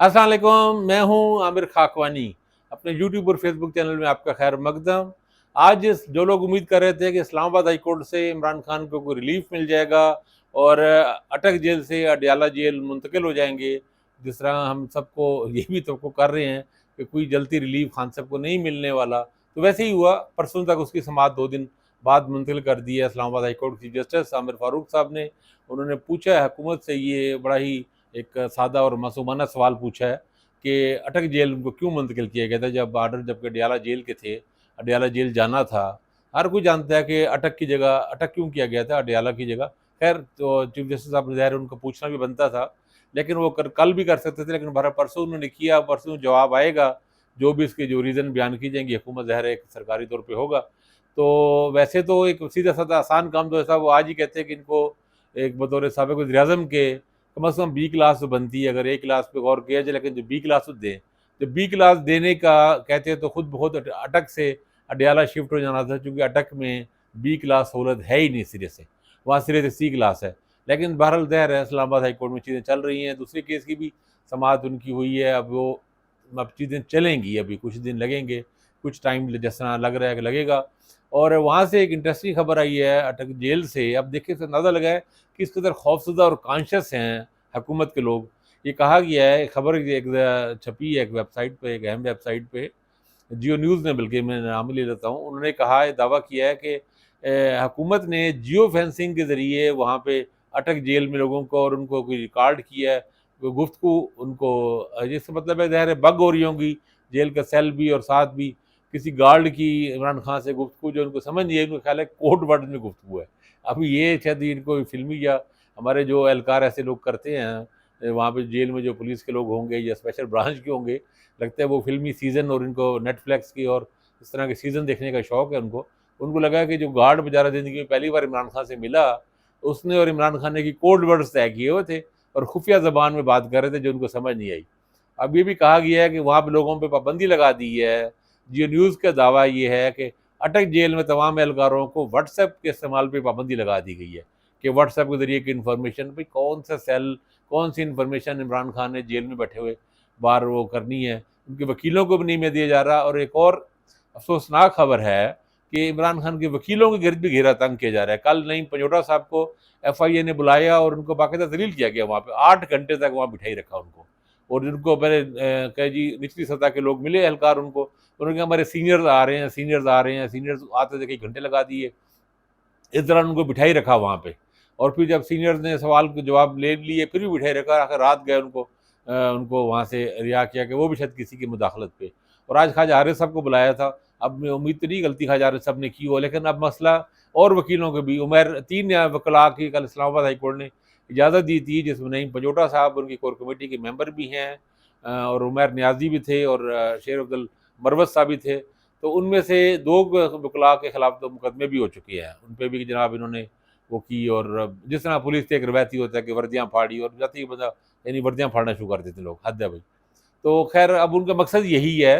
अस्सलाम वालेकुम, मैं हूं आमिर खाकवानी। अपने यूट्यूब और फेसबुक चैनल में आपका खैर मकदम। आज जो लोग उम्मीद कर रहे थे कि इस्लामाबाद हाई कोर्ट से इमरान खान को कोई रिलीफ मिल जाएगा और अटक जेल से अडयाला जेल मुंतकिल हो जाएंगे, जिस तरह हम सबको ये भी तो कर रहे हैं कि कोई जल्दी रिलीफ खान साहब को नहीं मिलने वाला, तो वैसे ही हुआ। परसों तक उसकी समाअत 2 दिन बाद मुंतकिल कर दी है Islamabad high court chief justice Aamir Farooq साहब ने। उन्होंने पूछा है हुकूमत से, ये बड़ा ही एक सादा और मासूमाना सवाल पूछा है कि अटक जेल उनको क्यों मुंतकिल किया गया था, जब आर्डर जबकि अडयाला जेल के थे, अडयाला जेल जाना था। हर कोई जानता है कि अटक की जगह अटक क्यों किया गया था अडयाला की जगह। खैर, तो चीफ जस्टिस साहब ज़ाहिर उनको पूछना भी बनता था, लेकिन वो कल भी कर सकते थे, लेकिन बहर परसों उन्होंने किया। परसों जवाब आएगा, जो भी इसके जो रीज़न बयान की जाएंगी, हुकूमत ज़ाहिर एक सरकारी तौर पर होगा। तो वैसे तो एक सीधा साधा आसान काम तो ऐसा वो आज ही कहते हैं कि इनको एक बतौर सबक वज़ीर आज़म के कम अज़ कम बी क्लास तो बनती है, अगर ए क्लास पे गौर किया जाए, लेकिन जो बी क्लास तो दें। जो बी क्लास देने का कहते हैं तो खुद बहुत अटक से अडयाला शिफ्ट हो जाना था, क्योंकि अटक में बी क्लास सहूलत है ही नहीं सिरे से, वहाँ सिरे से सी क्लास है। लेकिन बहरहाल ज़ाहिर है इस्लामाबाद हाई कोर्ट में चीज़ें चल रही हैं, दूसरे केस की भी समाअत उनकी हुई है। अब चीज़ें चलेंगी, अभी कुछ दिन लगेंगे, कुछ टाइम जिस तरह लग रहा है कि लगेगा। और वहाँ से एक इंटरेस्टिंग खबर आई है अटक जेल से। अब देखिए, तो अंदाज़ा लगा है किस कदर खौफज़दा और कॉन्शियस हैं हुकूमत के लोग। ये कहा गया है, खबर एक छपी है एक वेबसाइट पे, एक अहम वेबसाइट पे, जियो न्यूज़ ने, बल्कि मैं नाम ही ले लेता हूँ। उन्होंने कहा है, दावा किया है कि हुकूमत ने जियो फेंसिंग के ज़रिए वहाँ पे अटक जेल में लोगों को और उनको कोई रिकॉर्ड किया है, कोई गुफ्तगू उनको, जिसका मतलब है ज़ाहिर है बग हो रही होंगी जेल का सेल भी, और साथ भी किसी गार्ड की इमरान खान से गुफ्तगू जो उनको समझ नहीं आई, उनको ख्याल है कोर्ट वर्ड में गुफ्तगू है। अब ये शायद इनको फिल्मी या हमारे जो एहलकार ऐसे लोग करते हैं वहाँ पे जेल में, जो पुलिस के लोग होंगे या स्पेशल ब्रांच के होंगे, लगता है वो फिल्मी सीज़न और इनको नेटफ्लिक्स की और इस तरह के सीज़न देखने का शौक़ है उनको। उनको लगा कि जो गार्ड बेचारा ज़िंदगी में पहली बार इमरान खान से मिला, उसने और इमरान खान ने की कोड वर्ड्स तय किए हुए थे और खुफिया ज़बान में बात कर रहे थे जो उनको समझ नहीं आई। अब ये भी कहा गया है कि वहाँ पे लोगों पे पाबंदी लगा दी है। जियो न्यूज़ का दावा ये है कि अटक जेल में तमाम एहलकारों को व्हाट्सएप के इस्तेमाल पे पाबंदी लगा दी गई है, कि व्हाट्सएप के ज़रिए की इन्फॉर्मेशन भाई कौन सा सेल, कौन सी इन्फॉर्मेशन इमरान खान ने जेल में बैठे हुए बाहर वो करनी है, उनके वकीलों को भी नहीं मैं दिया जा रहा। और एक और अफसोसनाक खबर है कि इमरान खान के वकीलों के गिरद भी घेरा तंग किया जा रहा है। कल नईम पंजोटा साहब को एफआईए ने बुलाया और उनको बाकायदा दलील किया गया, वहाँ पे 8 घंटे तक वहाँ बिठाई रखा उनको। और उनको पहले कहे जी निचली सतह के लोग मिले एहलकार उनको, उन्होंने कहा हमारे सीनियर्स आ रहे हैं, सीनियर्स आ रहे हैं, सीनियर्स आते थे, कई घंटे लगा दिए। इस दौरान उनको बिठाई रखा वहाँ पे, और फिर जब सीनियर्स ने सवाल के जवाब ले लिए, फिर भी बिठाई रखा, आखिर रात गए उनको वहाँ से रिहा किया कि वो भी शायद किसी की मुदाखलत पे। और आज ख्वाजा आरिफ साहब को बुलाया था। अब मैं उम्मीद तो नहीं गलती ख्वाजा आरिफ साहब ने की हो, लेकिन अब मसला और वकीलों के भी, उमर 3 वकला की कल इस्लामाबाद हाई कोर्ट ने इजाज़त दी थी, जिसमें नईम पंजोटा साहब उनकी कोर कमेटी के मेंबर भी हैं, और उमर नियाजी भी थे, और शेर अब्दुल मरवत साहब भी थे। तो उनमें से 2 वकला के खिलाफ तो मुकदमे भी हो चुके हैं, उन पे भी जनाब इन्होंने वो की। और जिस तरह पुलिस से एक रवायती होता है कि वर्दियाँ फाड़ी, और जाते ही बंदा यानी वर्दियाँ फाड़ना शुरू कर देते लोग, हद है भाई। तो खैर, अब उनका मकसद यही है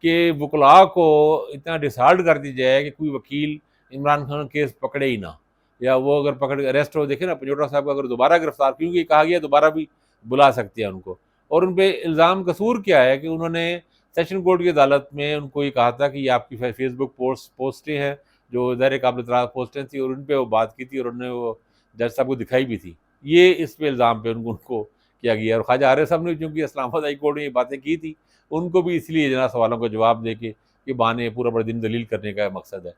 कि वकला को इतना डिसहार्ड कर दी जाए कि कोई वकील इमरान खान केस पकड़े ही ना, या वो अगर पकड़ अरेस्ट हो, देखे ना पंजोटा साहब को अगर दोबारा गिरफ्तार, क्योंकि कहा गया दोबारा भी बुला सकते हैं उनको। और उन पे इल्ज़ाम कसूर क्या है कि उन्होंने सेशन कोर्ट की अदालत में उनको ये कहा था कि ये आपकी फेसबुक पोस्टें हैं, जो ज़ाहिर काबिल एतराज़ पोस्टें थी, और उन पे वो बात की थी और उन्होंने वो जज साहब को दिखाई भी थी। ये इस पे इल्ज़ाम पे उनको किया गया। और ख्वाजा आरिफ साहब ने चूँकि इस्लामाबाद हाई कोर्ट में ये बातें की थी, उनको भी इसलिए जना सवालों का जवाब दे के ये बहाने पूरा बड़ा दिन दलील करने का मकसद है।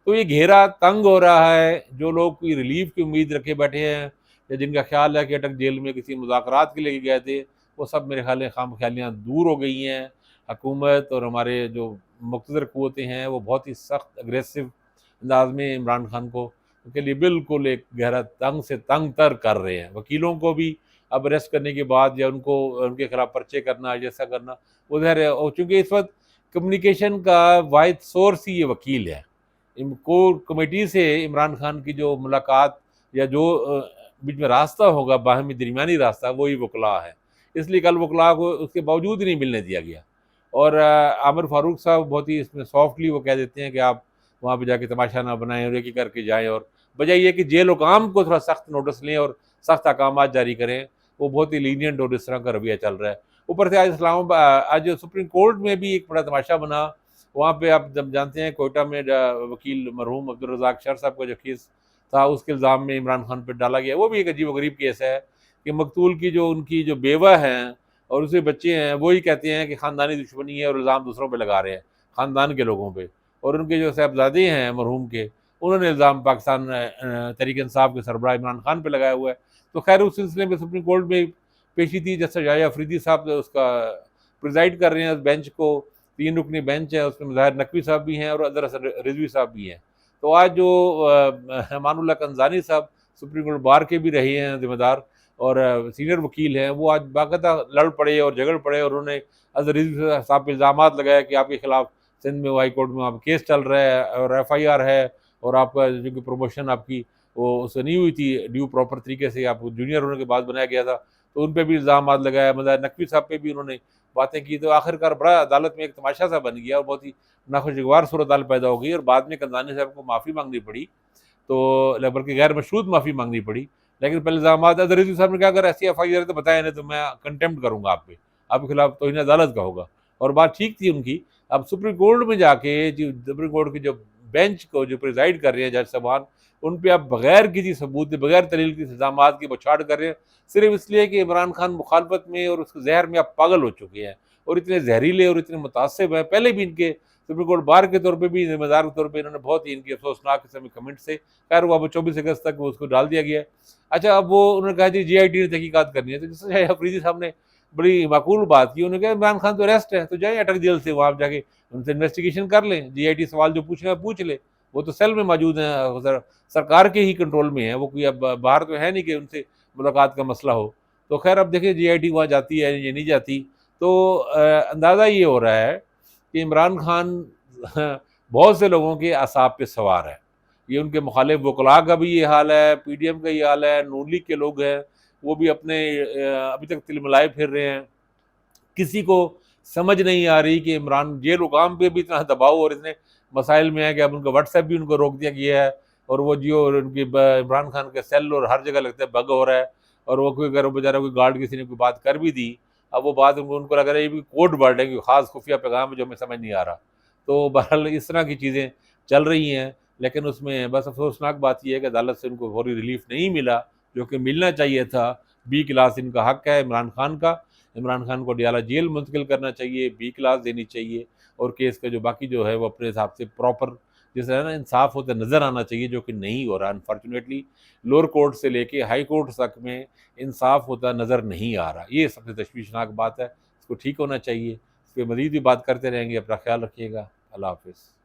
तो ये घेरा तंग हो रहा है। जो लोग कोई रिलीफ की उम्मीद रखे बैठे हैं, या जिनका ख्याल है कि अटक जेल में किसी मुज़ाकरात के लिए गए थे, वो सब मेरे ख्याल है खामख्यालियाँ दूर हो गई हैं। हुकूमत और हमारे जो मुक़तदर क़ुव्वतें हैं, वो बहुत ही सख्त अग्रेसिव अंदाज़ में इमरान खान को के लिए बिल्कुल एक गहरा तंग से तंग तर कर रहे हैं। वकीलों को भी अब अरेस्ट करने के बाद, या उनको उनके खिलाफ पर्चे करना, जैसा करना, वो ज़ाहिर है। और चूँकि इस वक़्त कम्युनिकेशन का वाहिद सोर्स ही ये वकील है। कोर कमेटी से इमरान खान की जो मुलाकात, या जो बीच में रास्ता होगा, बाहमी दरमियानी रास्ता, वो ही वकला है। इसलिए कल वकला को उसके बावजूद ही नहीं मिलने दिया गया। और आमिर फारूक साहब बहुत ही इसमें सॉफ्टली वो कह देते हैं कि आप वहाँ पे जाके तमाशा ना बनाएं और एक ही करके जाएं, और बजाय ये कि जेल हुकाम को थोड़ा सख्त नोटिस लें और सख्त अहकामात जारी करें, वो बहुत ही लीनियंट और इस तरह का रवैया चल रहा है। ऊपर से आज सुप्रीम कोर्ट में भी एक बड़ा तमाशा बना। वहाँ पे आप जब जानते हैं कोयटा में वकील मरहूम अब्दुल रज़ाक शर साहब का जो केस था, उसके इल्ज़ाम में इमरान खान पे डाला गया। वो भी एक अजीब-ओ-गरीब केस है कि मकतूल की जो उनकी जो बेवा हैं और उसके बच्चे हैं, वो ही कहते हैं कि ख़ानदानी दुश्मनी है और इल्ज़ाम दूसरों पे लगा रहे हैं, ख़ानदान के लोगों पे। और उनके जो साहबज़ादे हैं मरहूम के, उन्होंने इल्ज़ाम पाकिस्तान तहरीक-ए-इंसाफ के सरबराह इमरान खान पे लगाया हुआ है। तो खैर उस सिलसिले में सुप्रीम कोर्ट में पेशी थी, जस्टिस याह्या अफरीदी साहब उसका प्रिज़ाइड कर रहे हैं उस बेंच को। 3 रुकनी बेंच है, उसमें ज़ाहिर नकवी साहब भी हैं और अदर हसन रिज़वी साहब भी हैं। तो आज जो अमानुल्लाह कंज़ानी साहब सुप्रीम कोर्ट बार के भी रहे हैं ज़िम्मेदार और सीनियर वकील हैं, वो आज बाकायदा लड़ पड़े और झगड़ पड़े और उन्होंने अज़हर रिज़वी साहब पे इल्ज़ामात लगाया कि आपके खिलाफ सिंध में हाई कोर्ट में आप केस चल रहा है और एफआईआर है और आपका जो कि प्रमोशन आपकी वो उससे नहीं हुई थी ड्यू प्रॉपर तरीके से, आपको जूनियर होने के बाद बनाया गया था। तो उन पे भी इल्ज़ामात लगाया, मतलब नकवी साहब पे भी उन्होंने बातें की। तो आखिरकार बड़ा अदालत में एक तमाशा सा बन गया और बहुत ही नाखुशगवार सूरत हाल पैदा हो गई और बाद में कंज़ानी साहब को माफ़ी मांगनी पड़ी। तो बल्कि गैर मशरूत माफ़ी मांगनी पड़ी। लेकिन पहले इल्ज़ामात अज़हर रिज़वी साहब ने कहा अगर ऐसी एफआईआर है तो बताएं, नहीं तो मैं कंटेम्प्ट करूँगा आप पे, आपके खिलाफ तौहीन अदालत का होगा। और बात ठीक थी उनकी। अब सुप्रीम कोर्ट में जाके जो सुप्रीम कोर्ट की जो बेंच को जो प्रिज़ाइड कर रहे हैं जज साहबान, उन पे आप बगैर किसी सबूत के, बगैर दलील के इल्ज़ामात की बौछार कर रहे हैं, सिर्फ इसलिए कि इमरान खान मुखालफत में और उसके ज़हर में आप पागल हो चुके हैं और इतने ज़हरीले और इतने मुतासिब हैं। पहले भी इनके सुप्रीम कोर्ट बार के तौर पे भी ज़िम्मेदार के तौर पे इन्होंने बहुत ही इनकी अफसोसनाक किस्म के कमेंट से, खैर वो अब 24 अगस्त तक वो उसको डाल दिया गया है। अच्छा, अब वो उन्होंने कहा जी जीआईटी ने तहकीकात करनी है, तो जस्टिस याह्या अफरीदी साहब ने बड़ी माकूल बात की। उन्होंने कहा इमरान खान तो अरेस्ट है, तो जाएँ अटक जेल से, वहाँ जाके उनसे इन्वेस्टिगेशन कर लें, जीआईटी सवाल जो पूछना है पूछ ले। वो तो सेल में मौजूद हैं, सरकार के ही कंट्रोल में है, वो कोई अब बाहर तो है नहीं कि उनसे मुलाकात का मसला हो। तो खैर अब देखिए जीआईटी वहाँ जाती है या नहीं जाती। तो अंदाज़ा ये हो रहा है कि इमरान खान बहुत से लोगों के असाब पे सवार है। ये उनके मुखालिफ वकला का भी ये हाल है, पीडीएम का ये हाल है, नून लीग के लोग हैं, वो भी अपने अभी तक तिलमिलाए फिर रहे हैं। किसी को समझ नहीं आ रही कि इमरान जेल-ओ-काम पे भी इतना दबाव और इतने मसाइल में है कि अब उनका व्हाट्सएप भी उनको रोक दिया गया है और वो जियो और उनकी इमरान खान के सेल और हर जगह लगता है बग हो रहा है और वो कोई अगर बेचारा कोई गार्ड किसी ने कोई बात कर भी दी, अब वो बात उनको लग रहा है ये भी कोड वर्ड है, कोई ख़ास खुफिया पैगाम है जो हमें समझ नहीं आ रहा। तो बहरहाल इस तरह की चीज़ें चल रही हैं, लेकिन उसमें बस अफ़सोसनाक बात ये है कि अदालत से उनको फौरी रिलीफ़ नहीं मिला, जो कि मिलना चाहिए था। बी क्लास इनका हक़ है इमरान खान का। इमरान खान को अडयाला जेल मुंतकिल करना चाहिए, बी क्लास देनी चाहिए और केस का जो बाकी जो है वो अपने हिसाब से प्रॉपर जैसे है ना इंसाफ होता नज़र आना चाहिए, जो कि नहीं हो रहा। अनफॉर्चुनेटली लोअर कोर्ट से लेके हाई कोर्ट तक में इंसाफ होता नज़र नहीं आ रहा। ये सबसे तशवीशनाक बात है, इसको ठीक होना चाहिए। इस पे मज़ीद भी बात करते रहेंगे। अपना ख्याल रखिएगा। अल्लाह हाफ़िज़।